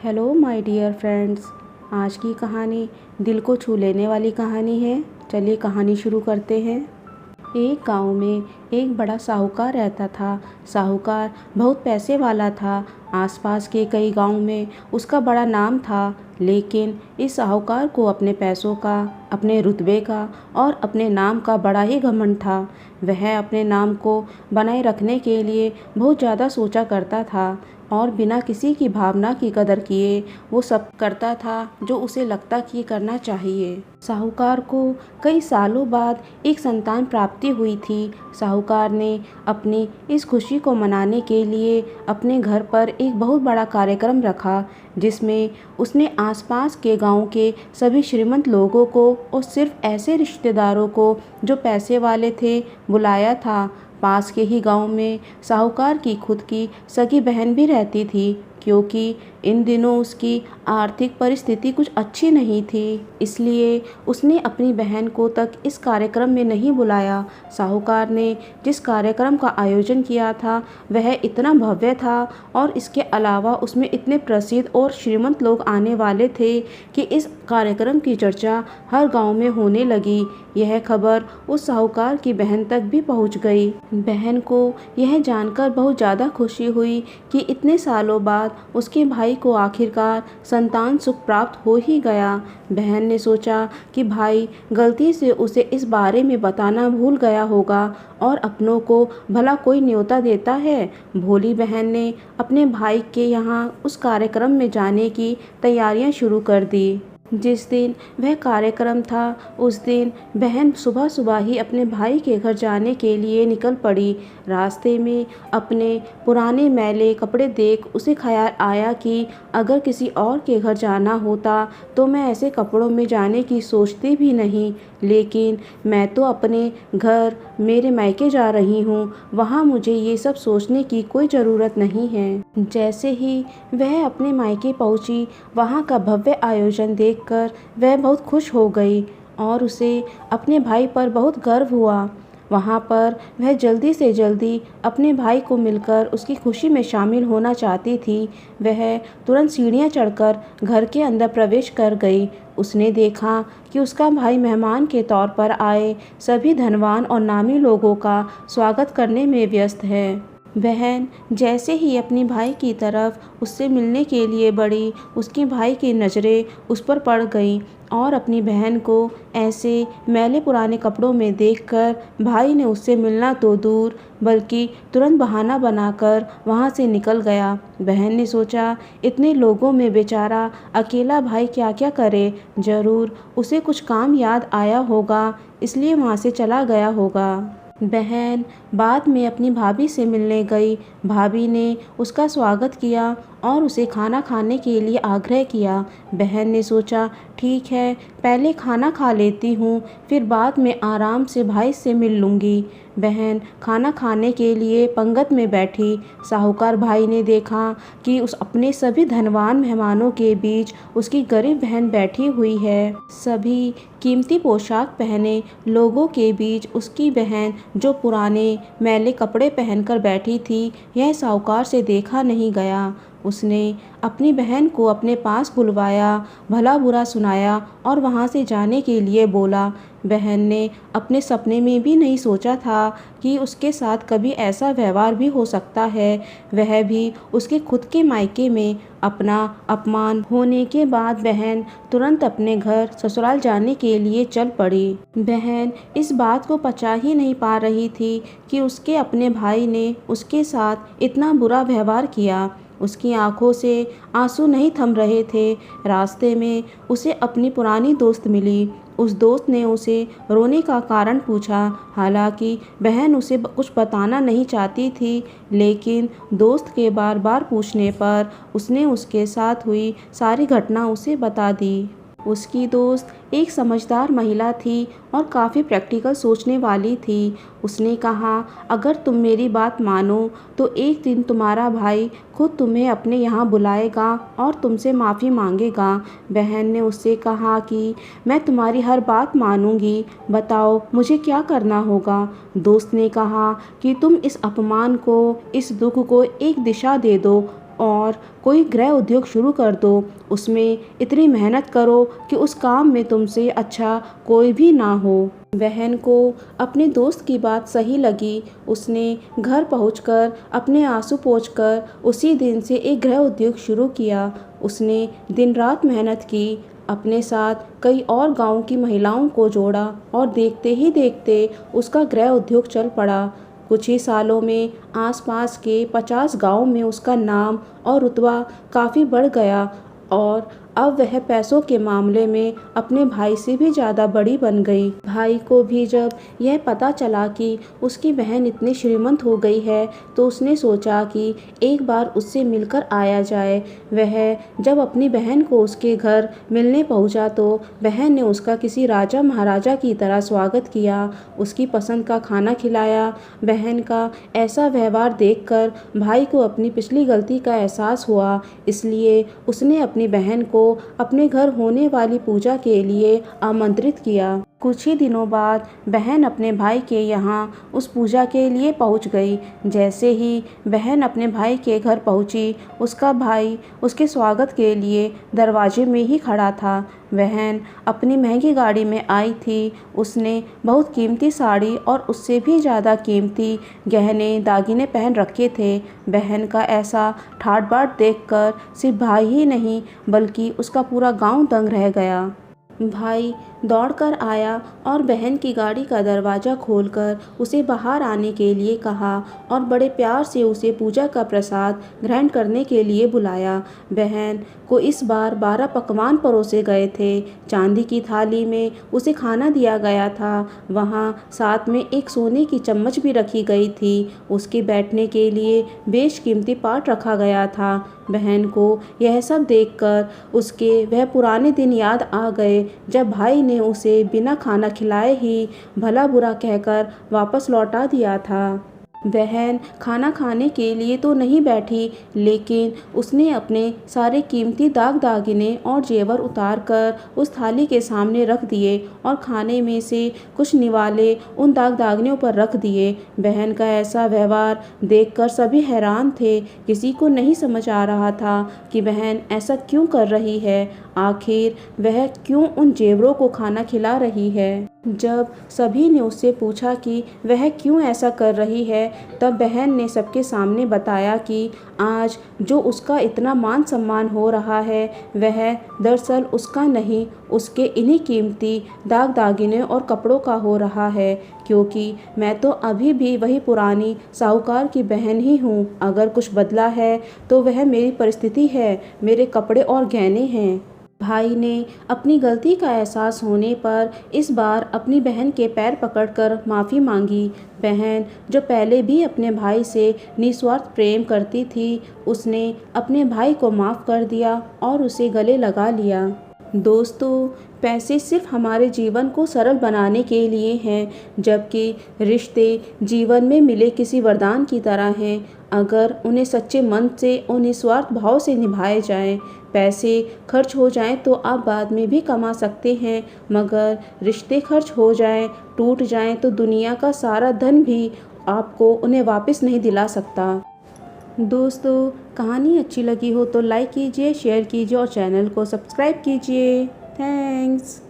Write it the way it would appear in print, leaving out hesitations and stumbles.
Hello my dear friends. आज की कहानी दिल को छू लेने वाली कहानी है। चलिए कहानी शुरू करते हैं। एक गांव में एक बड़ा साहूकार रहता था। साहूकार बहुत पैसे वाला था। आसपास के कई गांव में उसका बड़ा नाम था, लेकिन इस साहूकार को अपने पैसों का, अपने रुतबे का और अपने नाम का बड़ा ही घमंड था। वह अपने नाम को बनाए रखने के लिए बहुत ज़्यादा सोचा करता था और बिना किसी की भावना की कदर किए वो सब करता था जो उसे लगता कि करना चाहिए। साहूकार को कई सालों बाद एक संतान प्राप्ति हुई थी। साहूकार ने अपनी इस खुशी को मनाने के लिए अपने घर पर एक बहुत बड़ा कार्यक्रम रखा, जिसमें उसने आसपास के गांव के सभी श्रीमंत लोगों को और सिर्फ ऐसे रिश्तेदारों को जो पैसे वाले थे बुलाया था। पास के ही गांव में साहूकार की खुद की सगी बहन भी रहती थी, क्योंकि इन दिनों उसकी आर्थिक परिस्थिति कुछ अच्छी नहीं थी, इसलिए उसने अपनी बहन को तक इस कार्यक्रम में नहीं बुलाया। साहूकार ने जिस कार्यक्रम का आयोजन किया था वह इतना भव्य था और इसके अलावा उसमें इतने प्रसिद्ध और श्रीमंत लोग आने वाले थे कि इस कार्यक्रम की चर्चा हर गांव में होने लगी। यह खबर उस साहूकार की बहन तक भी पहुंच गई। बहन को यह जानकर बहुत ज़्यादा खुशी हुई कि इतने सालों बाद उसके भाई को आखिरकार संतान सुख प्राप्त हो ही गया। बहन ने सोचा कि भाई गलती से उसे इस बारे में बताना भूल गया होगा और अपनों को भला कोई न्योता देता है। भोली बहन ने अपने भाई के यहाँ उस कार्यक्रम में जाने की तैयारियां शुरू कर दी। जिस दिन वह कार्यक्रम था उस दिन बहन सुबह सुबह ही अपने भाई के घर जाने के लिए निकल पड़ी। रास्ते में अपने पुराने मैले कपड़े देख उसे ख्याल आया कि अगर किसी और के घर जाना होता तो मैं ऐसे कपड़ों में जाने की सोचती भी नहीं, लेकिन मैं तो अपने घर मेरे मायके जा रही हूँ, वहाँ मुझे ये सब सोचने की कोई ज़रूरत नहीं है। जैसे ही वह अपने मायके पहुँची, वहाँ का भव्य आयोजन देखकर वह बहुत खुश हो गई और उसे अपने भाई पर बहुत गर्व हुआ। वहाँ पर वह जल्दी से जल्दी अपने भाई को मिलकर उसकी खुशी में शामिल होना चाहती थी। वह तुरंत सीढ़ियाँ चढ़कर घर के अंदर प्रवेश कर गई। उसने देखा कि उसका भाई मेहमान के तौर पर आए सभी धनवान और नामी लोगों का स्वागत करने में व्यस्त है। बहन जैसे ही अपने भाई की तरफ उससे मिलने के लिए बढ़ी, उसके भाई की नज़रें उस पर पड़ गईं और अपनी बहन को ऐसे मैले पुराने कपड़ों में देखकर भाई ने उससे मिलना तो दूर बल्कि तुरंत बहाना बनाकर वहाँ से निकल गया। बहन ने सोचा इतने लोगों में बेचारा अकेला भाई क्या क्या करे, ज़रूर उसे कुछ काम याद आया होगा, इसलिए वहाँ से चला गया होगा। बहन बाद में अपनी भाभी से मिलने गई। भाभी ने उसका स्वागत किया और उसे खाना खाने के लिए आग्रह किया। बहन ने सोचा ठीक है, पहले खाना खा लेती हूँ, फिर बाद में आराम से भाई से मिल लूँगी। बहन खाना खाने के लिए पंगत में बैठी। साहूकार भाई ने देखा कि उस अपने सभी धनवान मेहमानों के बीच उसकी गरीब बहन बैठी हुई है। सभी कीमती पोशाक पहने लोगों के बीच उसकी बहन जो पुराने मैले कपड़े पहनकर बैठी थी, यह साहूकार से देखा नहीं गया। उसने अपनी बहन को अपने पास बुलवाया, भला बुरा सुनाया और वहाँ से जाने के लिए बोला। बहन ने अपने सपने में भी नहीं सोचा था कि उसके साथ कभी ऐसा व्यवहार भी हो सकता है। वह भी उसके खुद के मायके में अपना अपमान होने के बाद बहन तुरंत अपने घर ससुराल जाने के लिए चल पड़ी। बहन इस बात को पचा ही नहीं पा रही थी कि उसके अपने भाई ने उसके साथ इतना बुरा व्यवहार किया। उसकी आंखों से आंसू नहीं थम रहे थे। रास्ते में उसे अपनी पुरानी दोस्त मिली। उस दोस्त ने उसे रोने का कारण पूछा। हालांकि बहन उसे कुछ बताना नहीं चाहती थी, लेकिन दोस्त के बार बार पूछने पर उसने उसके साथ हुई सारी घटना उसे बता दी। उसकी दोस्त एक समझदार महिला थी और काफ़ी प्रैक्टिकल सोचने वाली थी। उसने कहा अगर तुम मेरी बात मानो तो एक दिन तुम्हारा भाई खुद तुम्हें अपने यहाँ बुलाएगा और तुमसे माफ़ी मांगेगा। बहन ने उससे कहा कि मैं तुम्हारी हर बात मानूंगी, बताओ मुझे क्या करना होगा। दोस्त ने कहा कि तुम इस अपमान को, इस दुख को एक दिशा दे दो और कोई गृह उद्योग शुरू कर दो, उसमें इतनी मेहनत करो कि उस काम में तुमसे अच्छा कोई भी ना हो। बहन को अपने दोस्त की बात सही लगी। उसने घर पहुंचकर अपने आंसू पोंछकर उसी दिन से एक गृह उद्योग शुरू किया। उसने दिन रात मेहनत की, अपने साथ कई और गांव की महिलाओं को जोड़ा और देखते ही देखते उसका गृह उद्योग चल पड़ा। कुछ ही सालों में आसपास के 50 गांव में उसका नाम और रुतबा काफ़ी बढ़ गया और अब वह पैसों के मामले में अपने भाई से भी ज़्यादा बड़ी बन गई। भाई को भी जब यह पता चला कि उसकी बहन इतनी श्रीमंत हो गई है तो उसने सोचा कि एक बार उससे मिलकर आया जाए। वह जब अपनी बहन को उसके घर मिलने पहुंचा तो बहन ने उसका किसी राजा महाराजा की तरह स्वागत किया, उसकी पसंद का खाना खिलाया। बहन का ऐसा व्यवहार देखकर भाई को अपनी पिछली गलती का एहसास हुआ, इसलिए उसने अपनी बहन को अपने घर होने वाली पूजा के लिए आमंत्रित किया। कुछ ही दिनों बाद बहन अपने भाई के यहाँ उस पूजा के लिए पहुँच गई। जैसे ही बहन अपने भाई के घर पहुँची, उसका भाई उसके स्वागत के लिए दरवाजे में ही खड़ा था। बहन अपनी महंगी गाड़ी में आई थी। उसने बहुत कीमती साड़ी और उससे भी ज़्यादा कीमती गहने दागिने पहन रखे थे। बहन का ऐसा ठाट बाट देखकर सिर्फ भाई ही नहीं बल्कि उसका पूरा गांव दंग रह गया। भाई दौड़कर आया और बहन की गाड़ी का दरवाज़ा खोलकर उसे बाहर आने के लिए कहा और बड़े प्यार से उसे पूजा का प्रसाद ग्रहण करने के लिए बुलाया। बहन को इस बार 12 पकवान परोसे गए थे। चांदी की थाली में उसे खाना दिया गया था। वहाँ साथ में एक सोने की चम्मच भी रखी गई थी। उसके बैठने के लिए बेशकीमती पाट रखा गया था। बहन को यह सब देखकर उसके वह पुराने दिन याद आ गए जब भाई ने उसे बिना खाना खिलाए ही भला बुरा कहकर वापस लौटा दिया था। बहन खाना खाने के लिए तो नहीं बैठी, लेकिन उसने अपने सारे कीमती दाग दागिने और जेवर उतार कर उस थाली के सामने रख दिए और खाने में से कुछ निवाले उन दाग दागिनों पर रख दिए। बहन का ऐसा व्यवहार देखकर सभी हैरान थे। किसी को नहीं समझ आ रहा था कि बहन ऐसा क्यों कर रही है। आखिर वह क्यों उन जेवरों को खाना खिला रही है। जब सभी ने उससे पूछा कि वह क्यों ऐसा कर रही है, तब बहन ने सबके सामने बताया कि आज जो उसका इतना मान सम्मान हो रहा है वह दरअसल उसका नहीं, उसके इन्हीं कीमती दाग दागिने और कपड़ों का हो रहा है, क्योंकि मैं तो अभी भी वही पुरानी साहूकार की बहन ही हूँ। अगर कुछ बदला है तो वह मेरी परिस्थिति है, मेरे कपड़े और गहने हैं। भाई ने अपनी गलती का एहसास होने पर इस बार अपनी बहन के पैर पकड़कर माफ़ी मांगी। बहन जो पहले भी अपने भाई से निस्वार्थ प्रेम करती थी, उसने अपने भाई को माफ़ कर दिया और उसे गले लगा लिया। दोस्तों, पैसे सिर्फ हमारे जीवन को सरल बनाने के लिए हैं, जबकि रिश्ते जीवन में मिले किसी वरदान की तरह हैं। अगर उन्हें सच्चे मन से और निस्वार्थ भाव से निभाए जाएं। पैसे खर्च हो जाएं तो आप बाद में भी कमा सकते हैं, मगर रिश्ते खर्च हो जाएं, टूट जाएं तो दुनिया का सारा धन भी आपको उन्हें वापस नहीं दिला सकता। दोस्तों, कहानी अच्छी लगी हो तो लाइक कीजिए, शेयर कीजिए और चैनल को सब्सक्राइब कीजिए। थैंक्स।